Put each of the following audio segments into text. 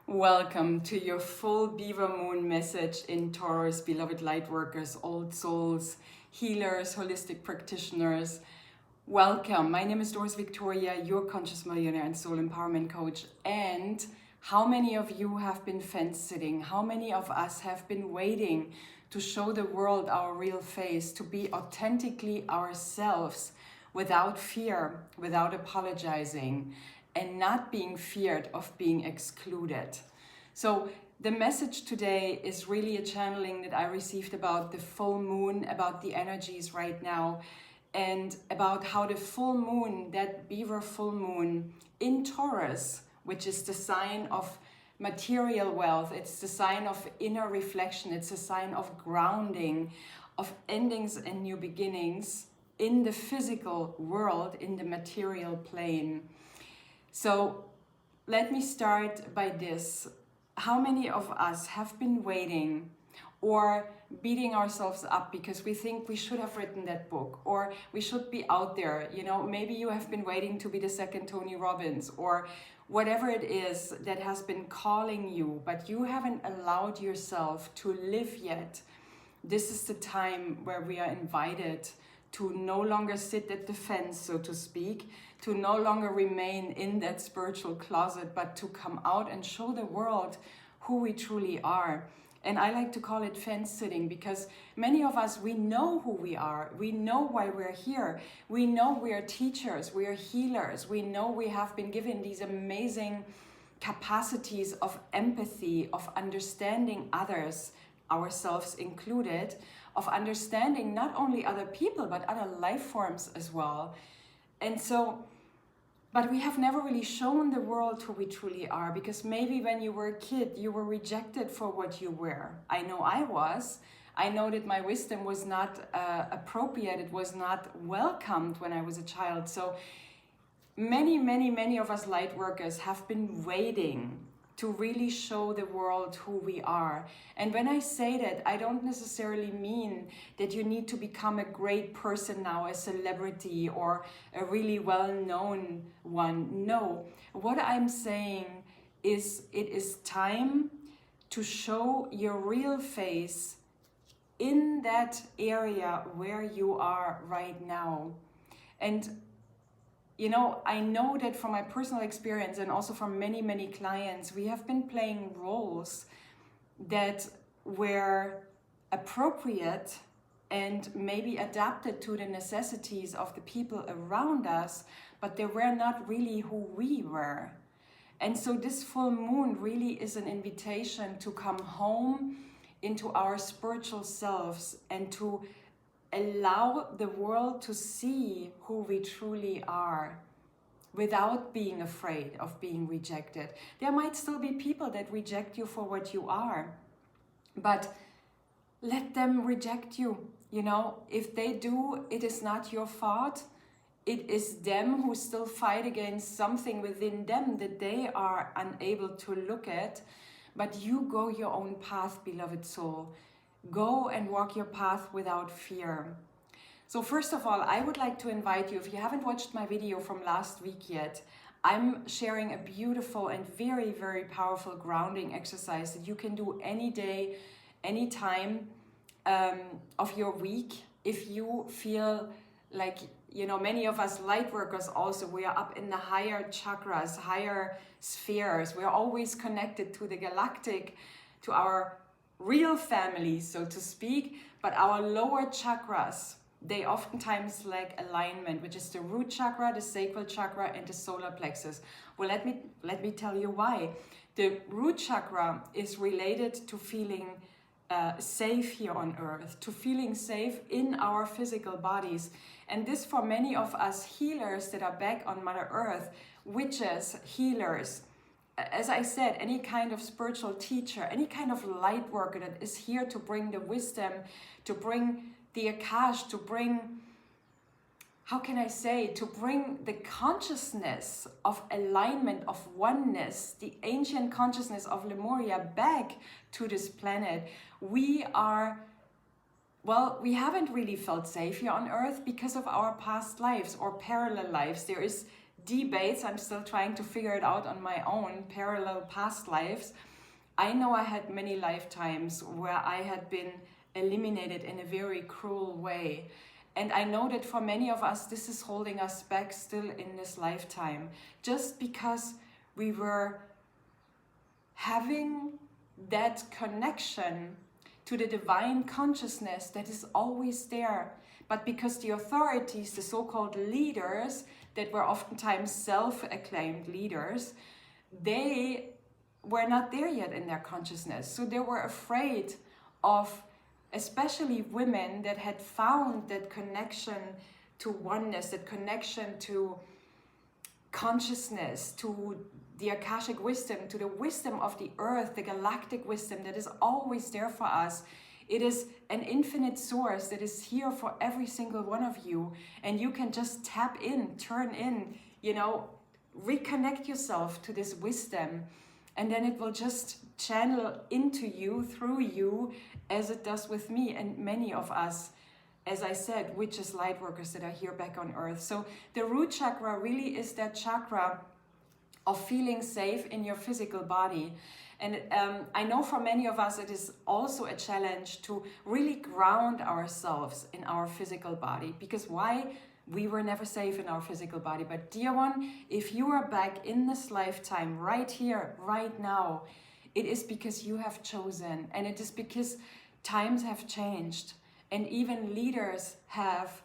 Welcome to your full Beaver Moon message in Taurus, beloved Lightworkers, old souls, healers, holistic practitioners. Welcome. My name is Doris Victoria, your conscious millionaire and soul empowerment coach. And how many of you have been fence sitting? How many of us have been waiting to show the world our real face, to be authentically ourselves without fear, without apologizing, and not being feared of being excluded? So the message today is really a channeling that I received about the full moon, about the energies right now, and about how the full moon, that Beaver Full Moon in Taurus, which is the sign of material wealth, it's the sign of inner reflection, it's a sign of grounding, of endings and new beginnings in the physical world, in the material plane. So let me start by this. How many of us have been waiting or beating ourselves up because we think we should have written that book, or we should be out there? You know, maybe you have been waiting to be the second Tony Robbins, or whatever it is that has been calling you, but you haven't allowed yourself to live yet. This is the time where we are invited to no longer sit at the fence, so to speak, to no longer remain in that spiritual closet, but to come out and show the world who we truly are. And I like to call it fence sitting, because many of us, we know who we are. We know why we're here. We know we are teachers, we are healers. We know we have been given these amazing capacities of empathy, of understanding others, ourselves included, of understanding not only other people, but other life forms as well. And so, but we have never really shown the world who we truly are, because maybe when you were a kid, you were rejected for what you were. I know I was. I know that my wisdom was not appropriate. It was not welcomed when I was a child. So many of us Lightworkers have been waiting to really show the world who we are. And when I say that, I don't necessarily mean that you need to become a great person now, a celebrity or a really well-known one. No, what I'm saying is it is time to show your real face in that area where you are right now. And you know, I know that from my personal experience and also from many clients, we have been playing roles that were appropriate and maybe adapted to the necessities of the people around us, but they were not really who we were. And so this full moon really is an invitation to come home into our spiritual selves and to allow the world to see who we truly are without being afraid of being rejected. There might still be people that reject you for what you are, but let them reject you. You know, if they do, it is not your fault. It is them who still fight against something within them that they are unable to look at. But you go your own path, beloved soul. Go and walk your path without fear. So first of all, I would like to invite you, if you haven't watched my video from last week yet, I'm sharing a beautiful and very powerful grounding exercise that you can do any day, any time of your week. If you feel like, you know, many of us Lightworkers also, we are up in the higher chakras, higher spheres. We're always connected to the galactic, to our real family, so to speak, but our lower chakras, they oftentimes lack alignment, which is the root chakra, the sacral chakra, and the solar plexus. Well, let me tell you why. The root chakra is related to feeling safe here on earth, to feeling safe in our physical bodies. And this, for many of us healers that are back on Mother Earth, witches, healers, as I said, any kind of spiritual teacher, any kind of light worker that is here to bring the wisdom, to bring the Akash, to bring, how can I say, to bring the consciousness of alignment, of oneness, the ancient consciousness of Lemuria back to this planet. We are, well, we haven't really felt safe here on Earth because of our past lives or parallel lives. There is debates. I'm still trying to figure it out on my own, parallel past lives. I know I had many lifetimes where I had been eliminated in a very cruel way. And I know that for many of us, this is holding us back still in this lifetime, just because we were having that connection to the divine consciousness that is always there. But because the authorities, the so-called leaders, that were oftentimes self-acclaimed leaders, they were not there yet in their consciousness. So they were afraid of, especially women that had found that connection to oneness, that connection to consciousness, to the Akashic wisdom, to the wisdom of the earth, the galactic wisdom that is always there for us. It is an infinite source that is here for every single one of you. And you can just tap in, turn in, reconnect yourself to this wisdom. And then it will just channel into you, through you, as it does with me and many of us, as I said, witches, lightworkers that are here back on earth. So the root chakra really is that chakra of feeling safe in your physical body. And I know for many of us it is also a challenge to really ground ourselves in our physical body. Because why? We were never safe in our physical body. But dear one, if you are back in this lifetime, right here, right now, it is because you have chosen. And it is because times have changed. And even leaders have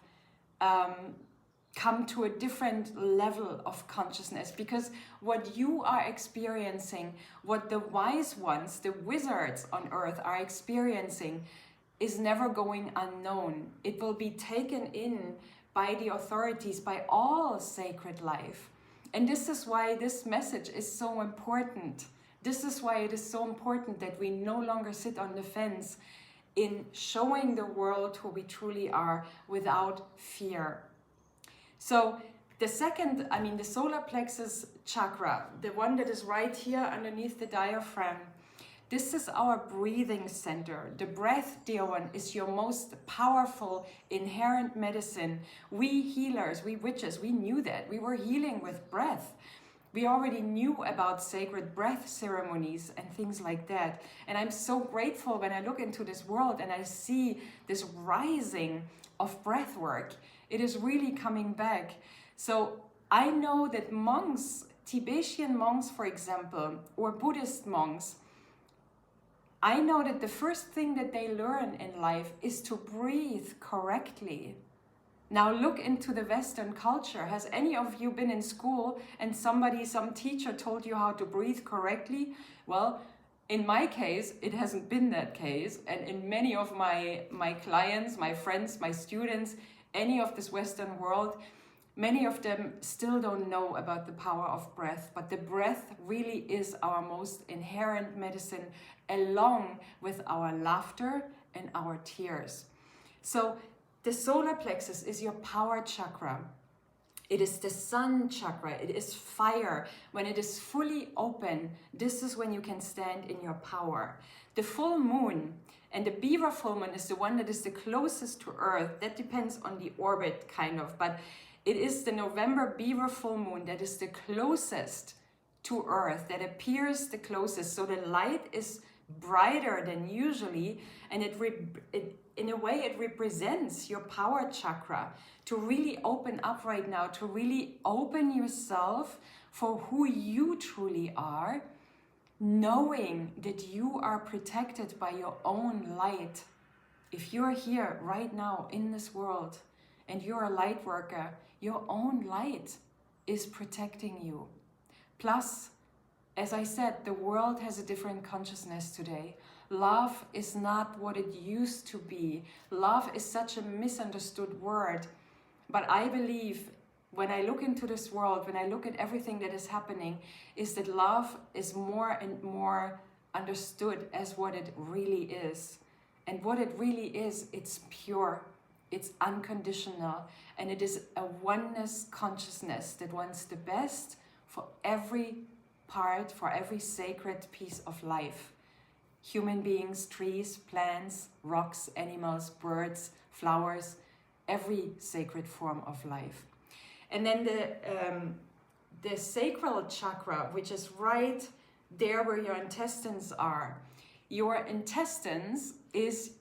come to a different level of consciousness, because what you are experiencing, what the wise ones, the wizards on earth are experiencing, is never going unknown. It will be taken in by the authorities, by all sacred life. And this is why this message is so important. This is why it is so important that we no longer sit on the fence in showing the world who we truly are without fear. So the second, the solar plexus chakra, the one that is right here underneath the diaphragm, this is our breathing center. The breath, dear one, is your most powerful inherent medicine. We healers, we witches, we knew that. We were healing with breath. We already knew about sacred breath ceremonies and things like that. And I'm so grateful when I look into this world and I see this rising of breath work. It is really coming back. So I know that monks, Tibetan monks, for example, or Buddhist monks, I know that the first thing that they learn in life is to breathe correctly. Now look into the Western culture. Has any of you been in school and some teacher told you how to breathe correctly? Well, in my case, it hasn't been that case. And in many of my clients, my friends, my students, any of this Western world, many of them still don't know about the power of breath. But the breath really is our most inherent medicine, along with our laughter and our tears. So the solar plexus is your power chakra. It is the sun chakra. It is fire. When it is fully open, this is when you can stand in your power. The full moon, and the Beaver Full Moon is the one that is the closest to Earth. That depends on the orbit, kind of. But it is the November Beaver Full Moon that is the closest to Earth, that appears the closest. So the light is brighter than usually, and in a way it represents your power chakra, to really open up right now, to really open yourself for who you truly are, knowing that you are protected by your own light. If you're here right now in this world and you're a light worker, your own light is protecting you. Plus, as I said, the world has a different consciousness today. Love is not what it used to be. Love is such a misunderstood word. But I believe when I look into this world, when I look at everything that is happening, is that love is more and more understood as what it really is. And what it really is, it's pure, it's unconditional, and it is a oneness consciousness that wants the best for every part, for every sacred piece of life. Human beings, trees, plants, rocks, animals, birds, flowers, every sacred form of life. And then the the sacral chakra, which is right there where your intestines are. Your intestines is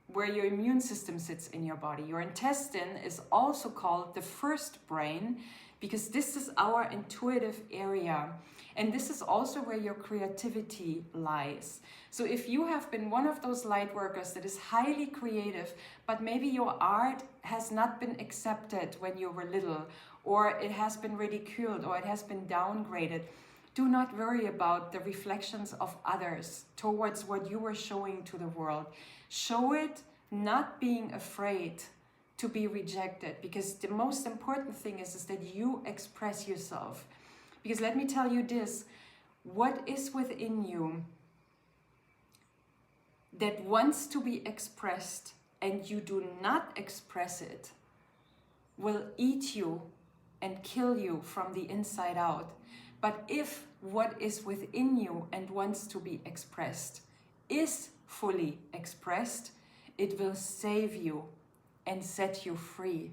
where your immune system sits in your body. Your intestine is also called the first brain because this is our intuitive area. And this is also where your creativity lies. So if you have been one of those light workers that is highly creative, but maybe your art has not been accepted when you were little, or it has been ridiculed, or it has been downgraded, do not worry about the reflections of others towards what you were showing to the world. Show it, not being afraid to be rejected, because the most important thing is that you express yourself. Because let me tell you this, what is within you that wants to be expressed and you do not express it will eat you and kill you from the inside out. But if what is within you and wants to be expressed is fully expressed, it will save you and set you free.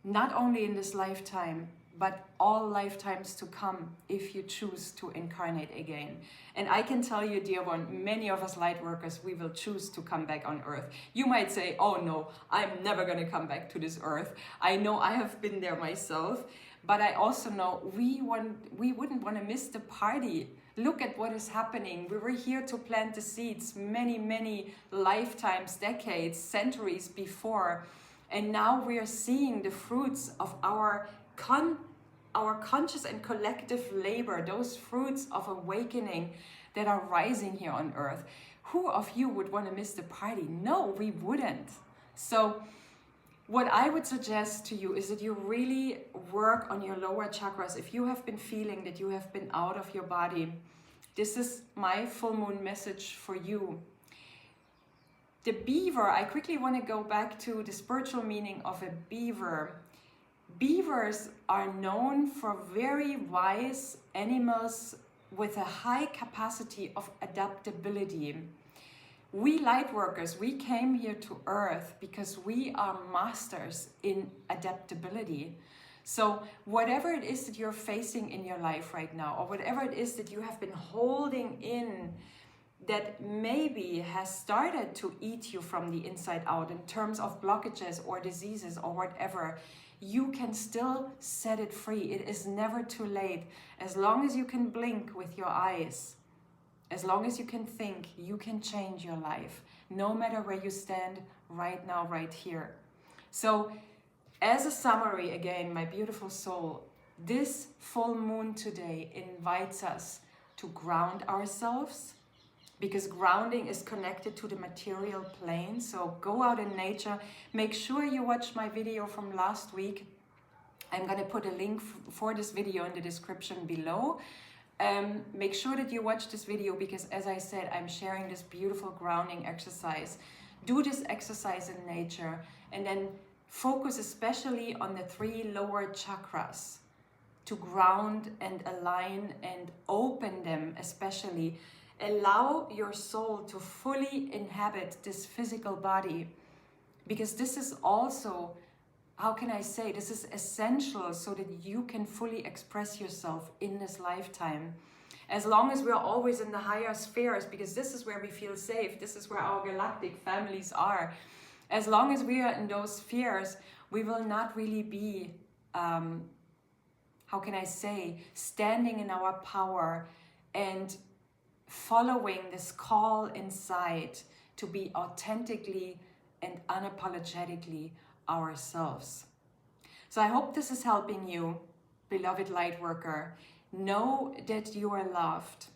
Not only in this lifetime, but all lifetimes to come if you choose to incarnate again. And I can tell you, dear one, many of us light workers, we will choose to come back on earth. You might say, oh no, I'm never gonna come back to this earth. I know I have been there myself, but I also know we wouldn't want to miss the party. Look at what is happening. We were here to plant the seeds many, many lifetimes, decades, centuries before. And now we are seeing the fruits of our conscious and collective labor, those fruits of awakening that are rising here on earth. Who of you would want to miss the party? No, we wouldn't. So what I would suggest to you is that you really work on your lower chakras. If you have been feeling that you have been out of your body, this is my full moon message for you. The beaver, I quickly want to go back to the spiritual meaning of a beaver. Beavers are known for very wise animals with a high capacity of adaptability. We light workers, we came here to earth because we are masters in adaptability. So whatever it is that you're facing in your life right now, or whatever it is that you have been holding in that maybe has started to eat you from the inside out in terms of blockages or diseases or whatever, you can still set it free. It is never too late. As long as you can blink with your eyes, as long as you can think, you can change your life, no matter where you stand right now, right here. So as a summary, again, my beautiful soul, this full moon today invites us to ground ourselves, because grounding is connected to the material plane. So go out in nature. Make sure you watch my video from last week. I'm going to put a link for this video in the description below. Make sure that you watch this video because, as I said, I'm sharing this beautiful grounding exercise. Do this exercise in nature and then focus especially on the 3 lower chakras to ground and align and open them especially. Allow your soul to fully inhabit this physical body, because this is also, how can I say, this is essential so that you can fully express yourself in this lifetime. As long as we're always in the higher spheres, because this is where we feel safe, this is where our galactic families are. As long as we are in those spheres, we will not really be, how can I say, standing in our power and following this call inside to be authentically and unapologetically ourselves. So I hope this is helping you, beloved light worker. Know that you are loved.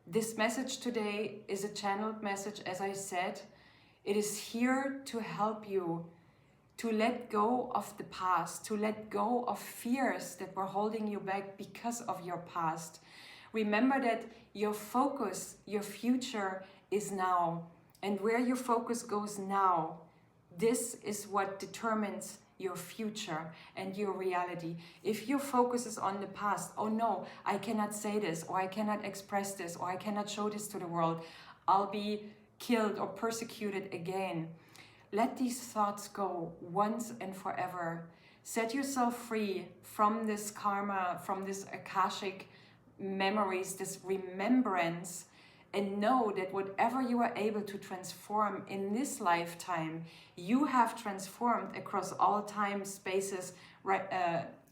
This message today is a channeled message, as I said. It is here to help you to let go of the past, to let go of fears that were holding you back because of your past. Remember that your focus, your future is now. And where your focus goes now, this is what determines your future and your reality. If your focus is on the past, oh no, I cannot say this, or I cannot express this, or I cannot show this to the world, I'll be killed or persecuted again. Let these thoughts go once and forever. Set yourself free from this karma, from this Akashic memories, this remembrance, and know that whatever you are able to transform in this lifetime, you have transformed across all time, spaces,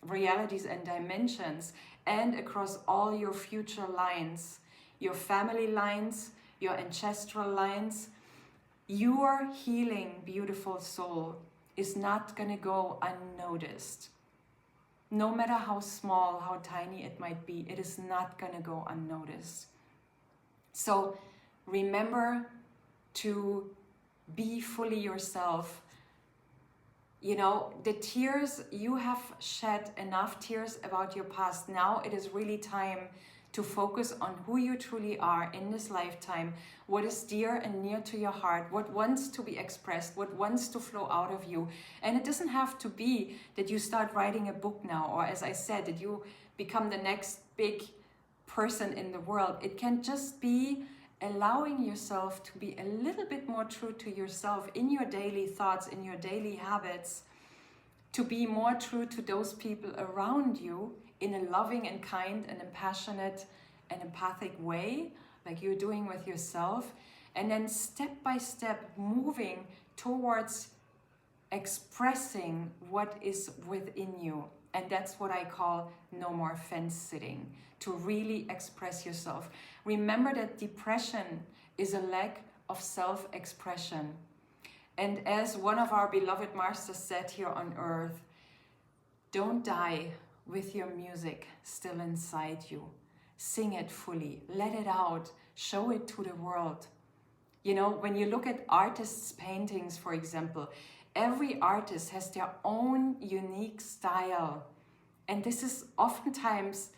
realities and dimensions, and across all your future lines, your family lines, your ancestral lines. Your healing, beautiful soul is not going to go unnoticed. No matter how small, how tiny it might be, it is not going to go unnoticed. So remember to be fully yourself. You know, the tears, you have shed enough tears about your past. Now it is really time to focus on who you truly are in this lifetime, what is dear and near to your heart, what wants to be expressed, what wants to flow out of you. And it doesn't have to be that you start writing a book now, or as I said, that you become the next big person in the world. It can just be allowing yourself to be a little bit more true to yourself in your daily thoughts, in your daily habits, to be more true to those people around you in a loving and kind and passionate and empathic way, like you're doing with yourself, and then step by step moving towards expressing what is within you. And that's what I call no more fence sitting, to really express yourself. Remember that depression is a lack of self-expression. And as one of our beloved masters said here on earth, don't die with your music still inside you. Sing it fully, let it out, show it to the world. You know, when you look at artists' paintings, for example, every artist has their own unique style. And this is oftentimes,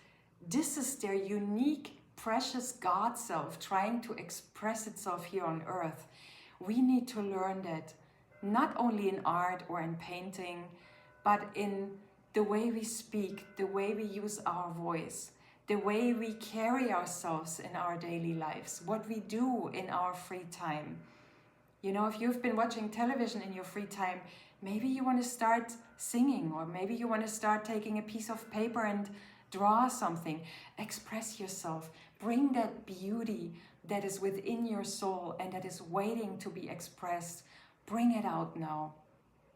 this is their unique, precious God self trying to express itself here on earth. We need to learn that, not only in art or in painting, but in the way we speak, the way we use our voice, the way we carry ourselves in our daily lives, what we do in our free time. You know, if you've been watching television in your free time, maybe you want to start singing, or maybe you want to start taking a piece of paper and draw something. Express yourself. Bring that beauty that is within your soul and that is waiting to be expressed. Bring it out now.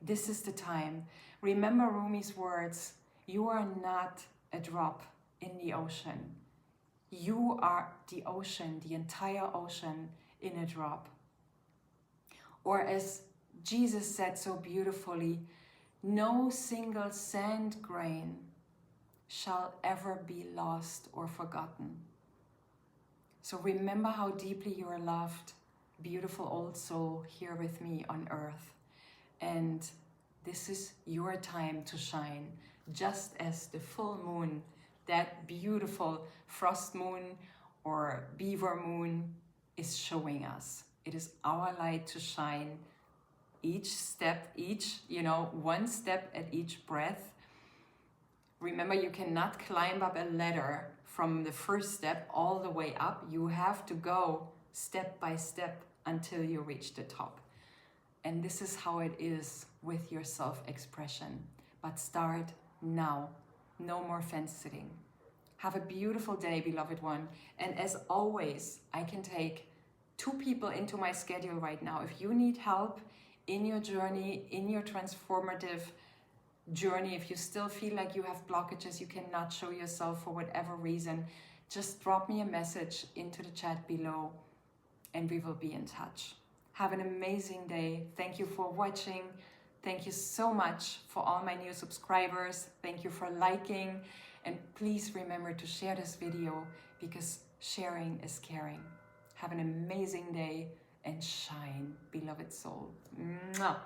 This is the time. Remember Rumi's words, you are not a drop in the ocean. You are the ocean, the entire ocean in a drop. Or as Jesus said so beautifully, no single sand grain shall ever be lost or forgotten. So remember how deeply you are loved, beautiful old soul here with me on earth. And this is your time to shine, just as the full moon, that beautiful frost moon or beaver moon, is showing us. It is our light to shine. Each step, one step at each breath. Remember, you cannot climb up a ladder from the first step all the way up. You have to go step by step until you reach the top. And this is how it is with your self-expression. But start now. No more fence sitting. Have a beautiful day, beloved one. And as always, I can take 2 people into my schedule right now. If you need help in your journey, in your transformative journey, if you still feel like you have blockages, you cannot show yourself for whatever reason, just drop me a message into the chat below and we will be in touch. Have an amazing day. Thank you for watching. Thank you so much for all my new subscribers. Thank you for liking. And please remember to share this video, because sharing is caring. Have an amazing day and shine, beloved soul. Mwah.